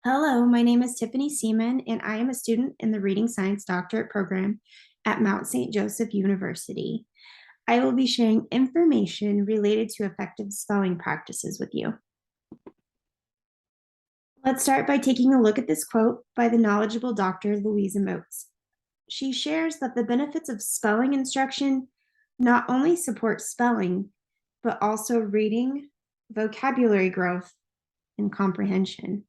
Hello, my name is Tiffany Seaman, and I am a student in the Reading Science Doctorate program at Mount St. Joseph University. I will be sharing information related to effective spelling practices with you. Let's start by taking a look at this quote by the knowledgeable Dr. Louisa Moats. She shares that the benefits of spelling instruction not only support spelling, but also reading, vocabulary growth, and comprehension.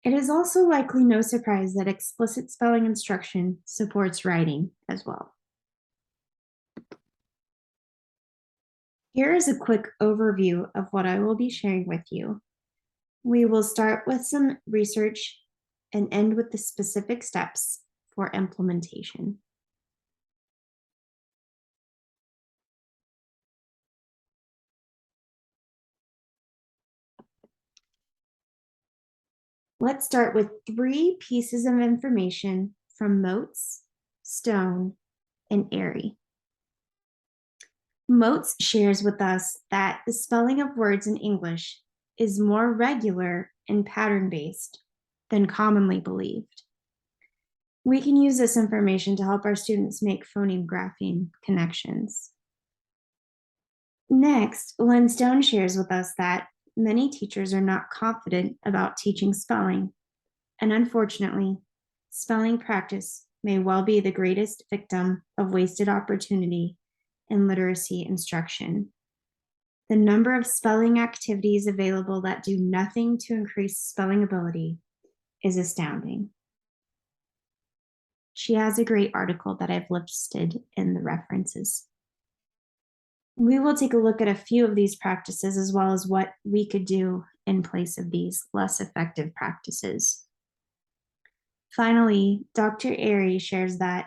It is also likely no surprise that explicit spelling instruction supports writing as well. Here is a quick overview of what I will be sharing with you. We will start with some research and end with the specific steps for implementation. Let's start with 3 pieces of information from Moats, Stone, and Airy. Moats shares with us that the spelling of words in English is more regular and pattern-based than commonly believed. We can use this information to help our students make phoneme grapheme connections. Next, Lynn Stone shares with us that many teachers are not confident about teaching spelling, and unfortunately, spelling practice may well be the greatest victim of wasted opportunity in literacy instruction. The number of spelling activities available that do nothing to increase spelling ability is astounding. She has a great article that I've listed in the references. We will take a look at a few of these practices as well as what we could do in place of these less effective practices. Finally, Dr. Airy shares that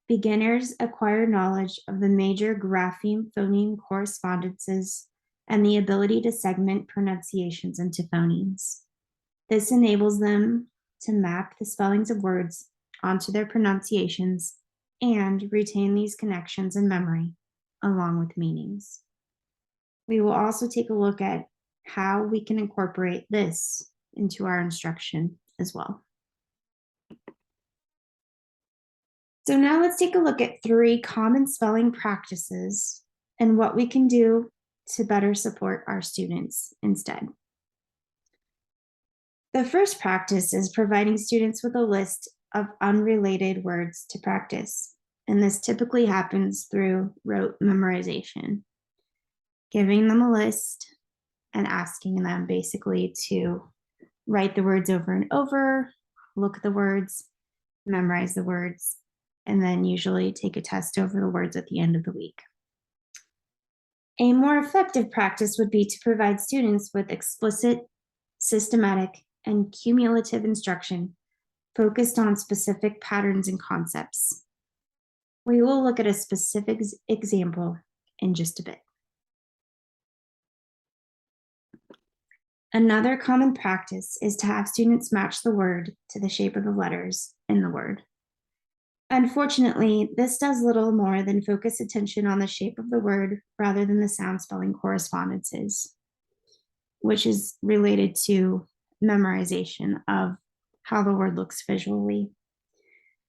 beginners acquire knowledge of the major grapheme-phoneme correspondences and the ability to segment pronunciations into phonemes. This enables them to map the spellings of words onto their pronunciations and retain these connections in memory along with meanings. We will also take a look at how we can incorporate this into our instruction as well. So now let's take a look at 3 common spelling practices and what we can do to better support our students instead. The first practice is providing students with a list of unrelated words to practice, and this typically happens through rote memorization. Giving them a list and asking them basically to write the words over and over, look at the words, memorize the words, and then usually take a test over the words at the end of the week. A more effective practice would be to provide students with explicit, systematic, and cumulative instruction focused on specific patterns and concepts. We will look at a specific example in just a bit. Another common practice is to have students match the word to the shape of the letters in the word. Unfortunately, this does little more than focus attention on the shape of the word rather than the sound spelling correspondences, which is related to memorization of how the word looks visually.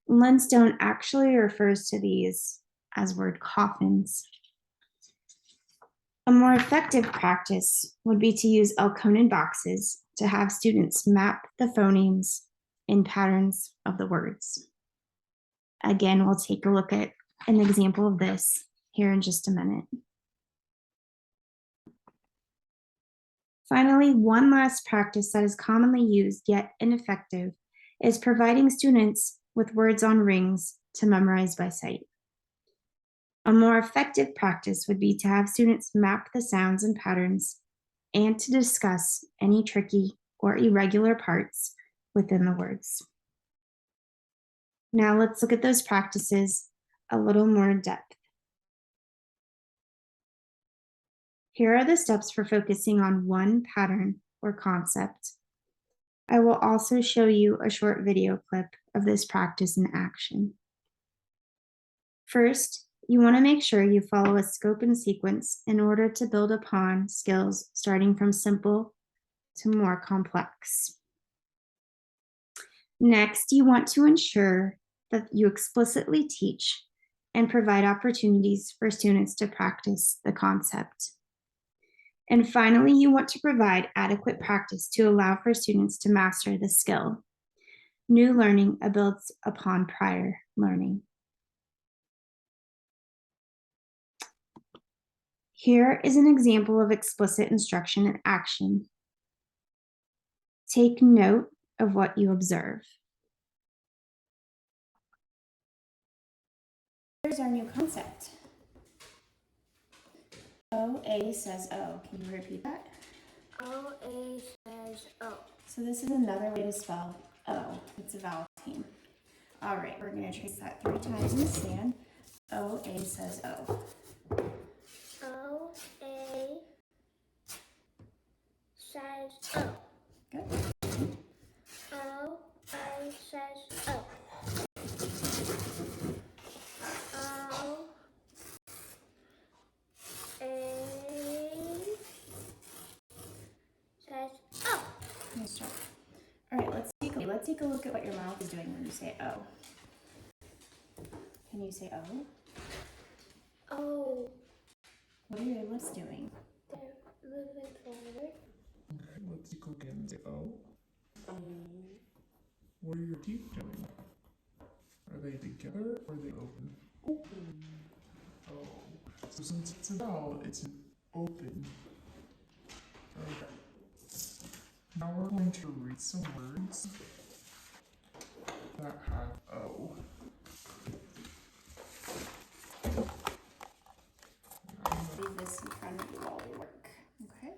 Lynn Stone actually refers to these as word coffins. A more effective practice would be to use Elkonin boxes to have students map the phonemes in patterns of the words. Again, we'll take a look at an example of this here in just a minute. Finally, one last practice that is commonly used yet ineffective is providing students with words on rings to memorize by sight. A more effective practice would be to have students map the sounds and patterns and to discuss any tricky or irregular parts within the words. Now let's look at those practices a little more in depth. Here are the steps for focusing on one pattern or concept. I will also show you a short video clip of this practice in action. First, You want to make sure you follow a scope and sequence in order to build upon skills starting from simple to more complex. Next, you want to ensure that you explicitly teach and provide opportunities for students to practice the concept. And finally, you want to provide adequate practice to allow for students to master the skill. New learning builds upon prior learning. Here is an example of explicit instruction in action. Take note of what you observe. Here's our new concept. OA says O. Can you repeat that? OA says O. So this is another way to spell O. It's a vowel team. All right, we're going to trace that 3 times in the sand. OA says O. OA says O. Good. OA says O. Nice job. All right, let's take a look at what your mouth is doing when you say O. Can you say O? O. What are your lips doing? They're moving forward. Okay, let's take a look again and say O. What are your teeth doing? Are they together or are they open? Open. Oh, so since it's a vowel, it's an open. Okay. Now we're going to read some words that have O. Leave this in front of you while we work, okay?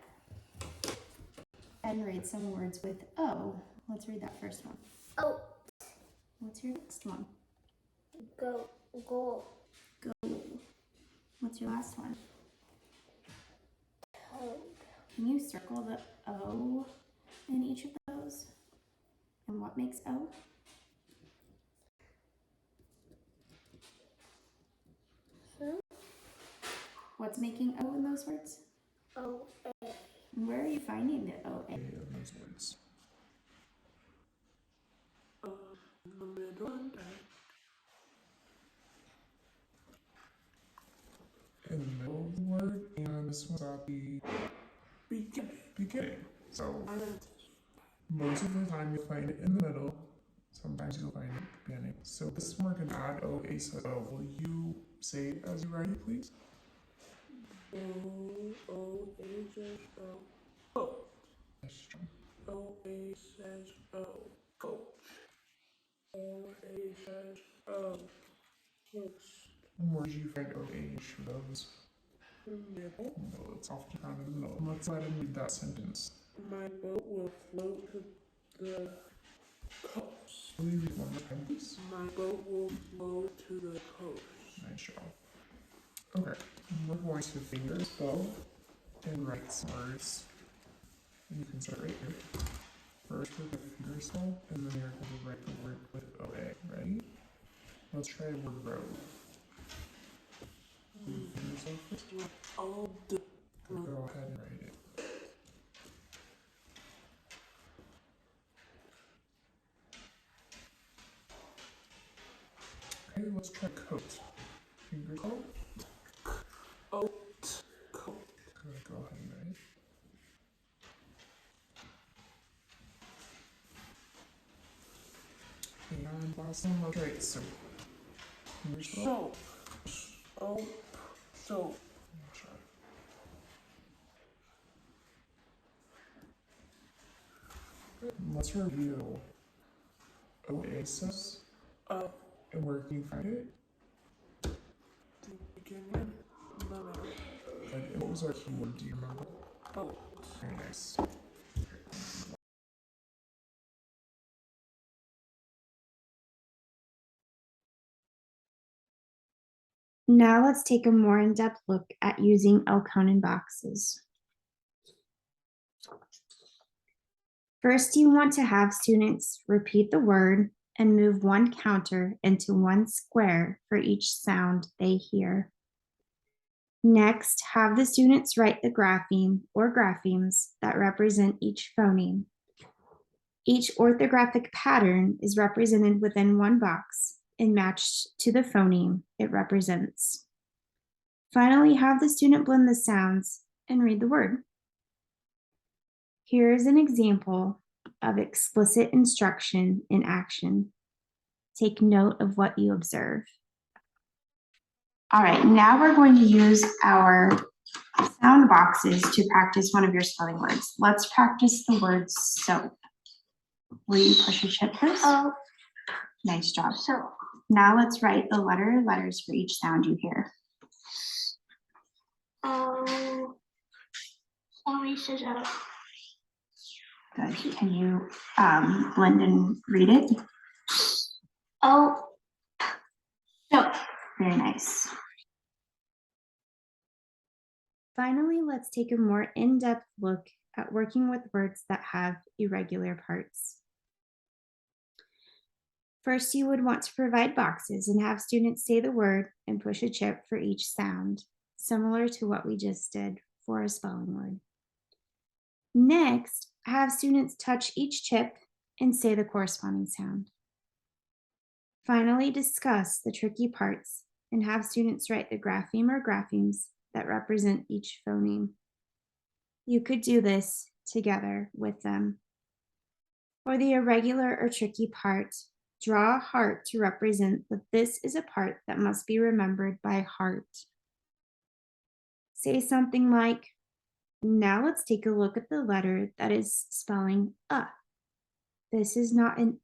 And read some words with O. Let's read that first one. O. What's your next one? Go. Go. Go. What's your last one? Toad. Can you circle the O in each of those? And what makes O? What's making O in those words? O. A. And where are you finding the O? A of those words. In the middle. In the middle of the word, and this one's at the beginning. So most of the time you'll find it in the middle. Sometimes you'll find it at the beginning. So this one we're gonna add OA says O. Will you say it as you write it, please? O-A says O. Oh. Yes, John. O-A says O. Coach. O-A says O. Books. And where did you find OA for those? Middle. No, it's often found in the middle. Let's let him read that sentence. My boat will float to the coast. Will you read one more time, please? My boat will float to the coast. Nice job. Okay, we're going to finger spell and write some words. And you can start right here. First we're going to finger spell, and then you're going to write the word with OA. Ready? Let's try the word road. Finger spell first. Oh, the. Go ahead and write it. Okay, let's try coat. Finger spell. Oat. Coat. Go ahead and write it. And last one, let's write soap. Finger spell. Soap. Soap. Soap. Let's review Oasis and where can you find it? The beginning. The middle. And what was our keyword? Do you remember? Boat. Very nice. Now let's take a more in-depth look at using Elkonin boxes. First, you want to have students repeat the word and move one counter into one square for each sound they hear. Next, have the students write the grapheme or graphemes that represent each phoneme. Each orthographic pattern is represented within one box and matched to the phoneme it represents. Finally, have the student blend the sounds and read the word. Here is an example of explicit instruction in action. Take note of what you observe. All right, now we're going to use our sound boxes to practice one of your spelling words. Let's practice the word soap. Will you push your chip first? Oh, Nice job. so. Now let's write the letters for each sound you hear. Oh. Sorry, scissor. Good. Can you blend and read it? Oh. So. Very nice. Finally, let's take a more in-depth look at working with words that have irregular parts. First, you would want to provide boxes and have students say the word and push a chip for each sound, similar to what we just did for a spelling word. Next, have students touch each chip and say the corresponding sound. Finally, discuss the tricky parts and have students write the grapheme or graphemes that represent each phoneme. You could do this together with them. For the irregular or tricky part, draw a heart to represent that this is a part that must be remembered by heart. Say something like, now let's take a look at the letter that is spelling This is not an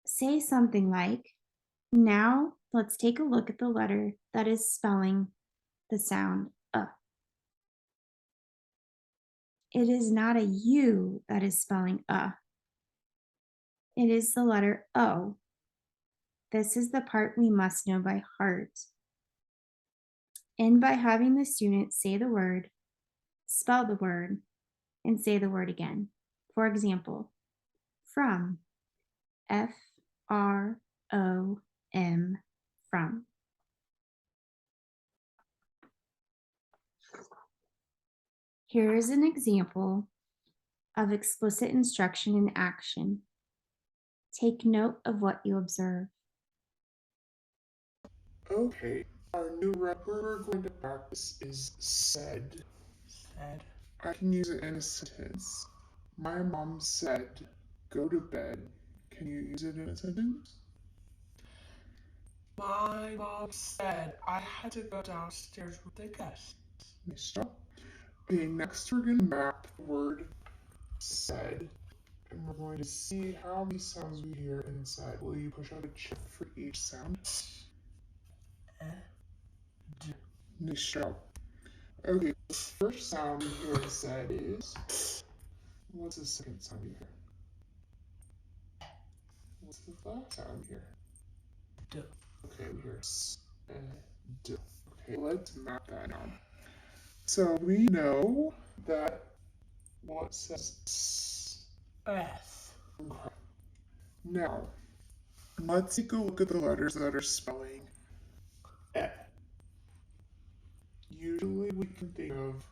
Say something like, now let's take a look at the letter that is spelling the sound It is not a U that is spelling It is the letter O. This is the part we must know by heart. And by having the student say the word, spell the word, and say the word again. For example, from, F-R-O-M, from. Here is an example of explicit instruction in action. Take note of what you observe. Okay, our new word we're going to practice is said. Said. I can use it in a sentence. My mom said, go to bed. Can you use it in a sentence? My mom said I had to go downstairs with the guests. Nice job. Okay, next we're going to map the word said. And we're going to see how many sounds we hear inside. Will you push out a chip for each sound? D. Nice job. Okay, the first sound we hear said is. What's the second sound you hear? What's the last sound you hear? D. Okay, we hear d. Okay, let's map that now. So we know that what says s. S. Okay. Now, let's take a look at the letters that are spelling e. Usually we can think of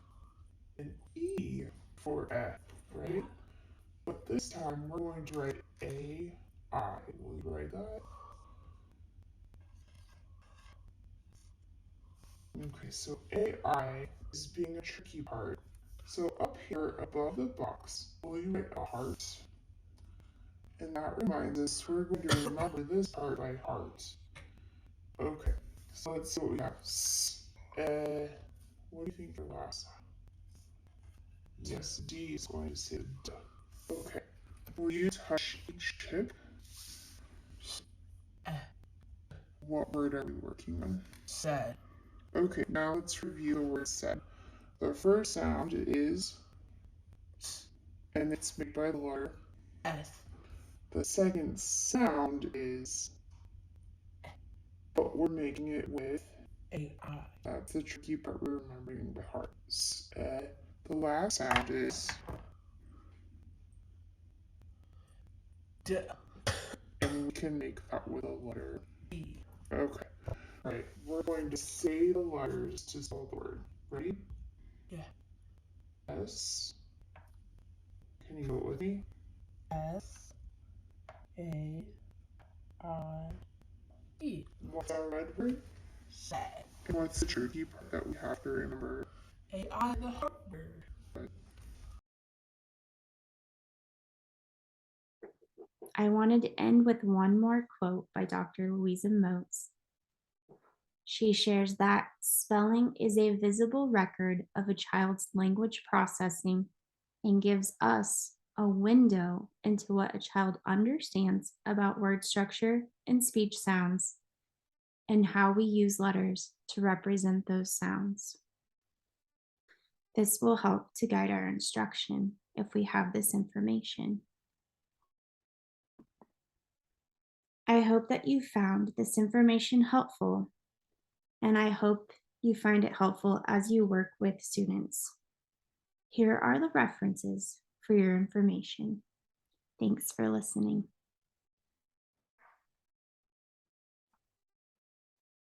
an E for e, right? But this time we're going to write A-I. Will you write that? Okay, so AI is being a tricky part. So up here above the box, will you write a heart? And that reminds us we're going to remember this part by heart. Okay, so let's see what we have. What do you think your last sound? Yes, D is going to say D. Okay, will you touch each chip? What word are we working on? Said. Okay, now let's review the word said. The first sound is S, and it's made by the letter S. The second sound is, but we're making it with A-I. That's the tricky part we're remembering by heart. The last sound is D. And we can make that with a letter E. Okay. Alright, we're going to say the letters to spell the word. Ready? Yeah. S. Can you go it with me? S. A. I. E. What's our red word? Sad. And what's the tricky part that we have to remember? AI the heartbird. I wanted to end with one more quote by Dr. Louisa Moats. She shares that spelling is a visible record of a child's language processing and gives us a window into what a child understands about word structure and speech sounds and how we use letters to represent those sounds. This will help to guide our instruction if we have this information. I hope that you found this information helpful, and I hope you find it helpful as you work with students. Here are the references for your information. Thanks for listening.